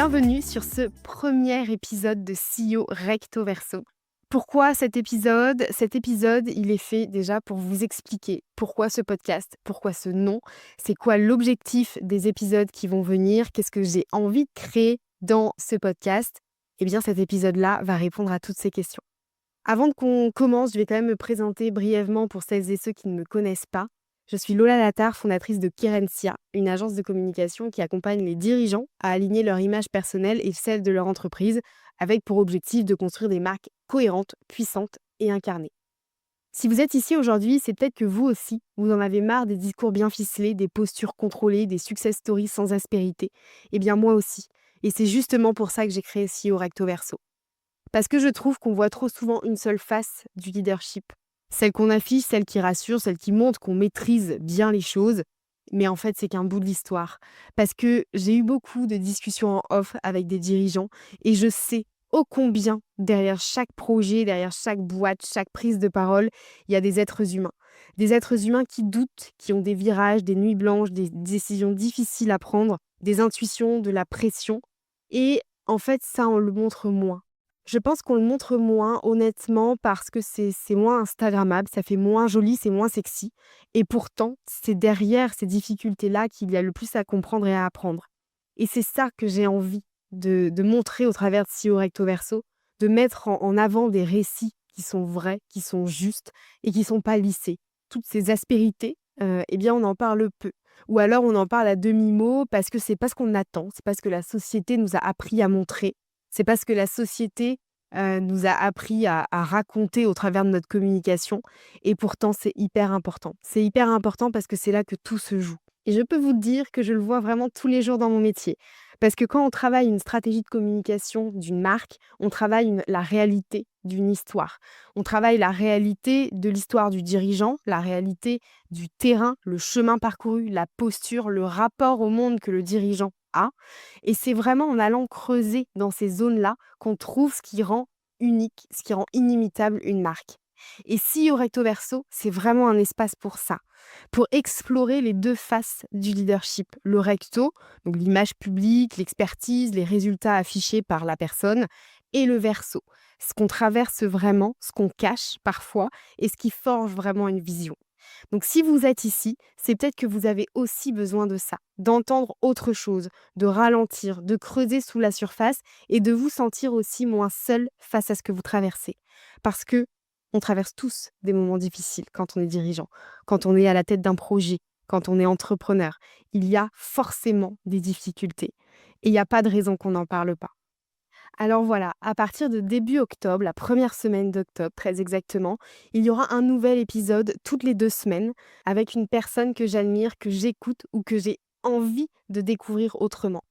Bienvenue sur ce premier épisode de CEO Recto Verso. Pourquoi cet épisode? Cet épisode, il est fait déjà pour vous expliquer pourquoi ce podcast, pourquoi ce nom, c'est quoi l'objectif des épisodes qui vont venir, qu'est-ce que j'ai envie de créer dans ce podcast. Eh bien, cet épisode-là va répondre à toutes ces questions. Avant qu'on commence, je vais quand même me présenter brièvement pour celles et ceux qui ne me connaissent pas. Je suis Lola Latar, fondatrice de Kerencia, une agence de communication qui accompagne les dirigeants à aligner leur image personnelle et celle de leur entreprise, avec pour objectif de construire des marques cohérentes, puissantes et incarnées. Si vous êtes ici aujourd'hui, c'est peut-être que vous aussi, vous en avez marre des discours bien ficelés, des postures contrôlées, des success stories sans aspérité. Eh bien moi aussi. Et c'est justement pour ça que j'ai créé CEO Recto Verso. Parce que je trouve qu'on voit trop souvent une seule face du leadership. Celle qu'on affiche, celle qui rassure, celle qui montre qu'on maîtrise bien les choses. Mais en fait, c'est qu'un bout de l'histoire. Parce que j'ai eu beaucoup de discussions en off avec des dirigeants et je sais ô combien derrière chaque projet, derrière chaque boîte, chaque prise de parole, il y a des êtres humains. Des êtres humains qui doutent, qui ont des virages, des nuits blanches, des décisions difficiles à prendre, des intuitions, de la pression. Et en fait, ça, on le montre moins. Je pense qu'on le montre moins, honnêtement, parce que c'est moins instagrammable, ça fait moins joli, c'est moins sexy. Et pourtant, c'est derrière ces difficultés-là qu'il y a le plus à comprendre et à apprendre. Et c'est ça que j'ai envie de montrer au travers de CEO Recto Verso, de mettre en avant des récits qui sont vrais, qui sont justes et qui sont pas lissés. Toutes ces aspérités, eh bien, on en parle peu. Ou alors on en parle à demi-mot parce que c'est pas ce qu'on attend, c'est pas ce que la société nous a appris à montrer. C'est parce que la société, nous a appris à raconter au travers de notre communication et pourtant c'est hyper important. C'est hyper important parce que c'est là que tout se joue et je peux vous dire que je le vois vraiment tous les jours dans mon métier. Parce que quand on travaille une stratégie de communication d'une marque, on travaille la réalité d'une histoire. On travaille la réalité de l'histoire du dirigeant, la réalité du terrain, le chemin parcouru, la posture, le rapport au monde que le dirigeant a. Et c'est vraiment en allant creuser dans ces zones-là qu'on trouve ce qui rend unique, ce qui rend inimitable une marque. Et CEO Recto Verso, c'est vraiment un espace pour ça, pour explorer les deux faces du leadership. Le recto, donc l'image publique, l'expertise, les résultats affichés par la personne, et le verso, ce qu'on traverse vraiment, ce qu'on cache parfois, et ce qui forge vraiment une vision. Donc si vous êtes ici, c'est peut-être que vous avez aussi besoin de ça, d'entendre autre chose, de ralentir, de creuser sous la surface et de vous sentir aussi moins seul face à ce que vous traversez. Parce que on traverse tous des moments difficiles quand on est dirigeant, quand on est à la tête d'un projet, quand on est entrepreneur. Il y a forcément des difficultés et il n'y a pas de raison qu'on n'en parle pas. Alors voilà, à partir de début octobre, la première semaine d'octobre très exactement, il y aura un nouvel épisode toutes les 2 semaines avec une personne que j'admire, que j'écoute ou que j'ai envie de découvrir autrement.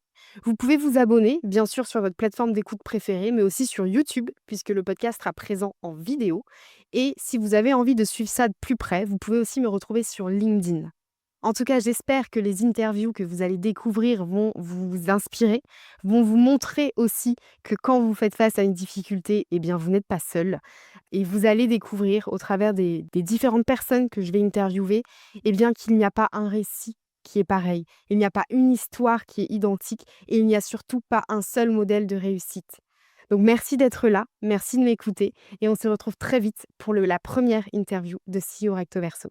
Vous pouvez vous abonner, bien sûr, sur votre plateforme d'écoute préférée, mais aussi sur YouTube, puisque le podcast sera présent en vidéo. Et si vous avez envie de suivre ça de plus près, vous pouvez aussi me retrouver sur LinkedIn. En tout cas, j'espère que les interviews que vous allez découvrir vont vous inspirer, vont vous montrer aussi que quand vous faites face à une difficulté, eh bien, vous n'êtes pas seul. Et vous allez découvrir au travers des différentes personnes que je vais interviewer, eh bien, qu'il n'y a pas un récit qui est pareil. Il n'y a pas une histoire qui est identique et il n'y a surtout pas un seul modèle de réussite. Donc merci d'être là, merci de m'écouter et on se retrouve très vite pour la première interview de CEO Recto Verso.